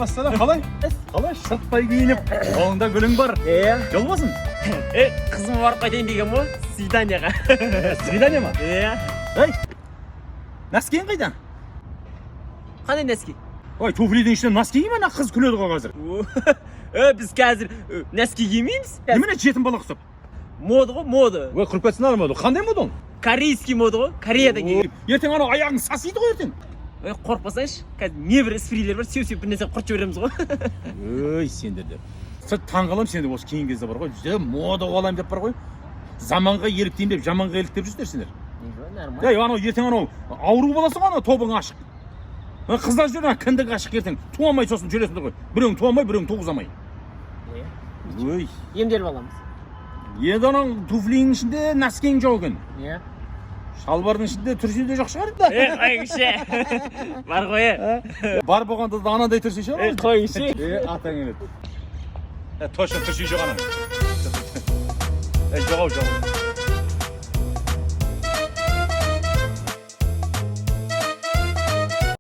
Алейкумассалам. Қалай? Қалай? Сырттай киініп, қолыңда гүлің бар. Жол болсын. Қызым барып қайтайын деген мо? Свиданияға. Свидание ма? Ей, носкиің қайда? Қандай носки? Ой, туфлидің ішінен носки киме, қыз күледі ғой қазір. Біз қазір носки кимейміз. Немене жетім бала ұқсап? Мода ғой, мода. Ой, құрып кетсін армады. Қандай мода ол? Корейский мода ғой, Кореяда келген. Ертең анау аяғың сасиды ғой ертең. Қорықпасайшы, қазір небір іс-фрилер бар, сеу-сеу бір нәрсе құртып жібереміз ғой. Ой, сендерде. Сырт таңғалам сенде осы кейін кезде бар ғой. Жүзе мода қалайым деп бар ғой. Заманға еліктейін деп, жаманға еліктеп жүрсіңдер сендер. Нормально. Ей, анау ертең анау ауру боласың анау тобың ашық. Қыздар жүрген кіндік ашық ертең. Туамай сосын жүресіңдер ғой. Біреуің туамай, біреуің туғызамай. Ой. Емделіп аламыз. Енді анау туфлиңнің ішінде носкиң жоқ екен. Шалбардың ішінде түрсе де жоқ шығар да. Қойыңшы. Бар ғой. Бар болғанда да анандай түрсе шығар. Қойыңшы. Атаң келеді. Точно түрсе жоқ анау. Жоқ.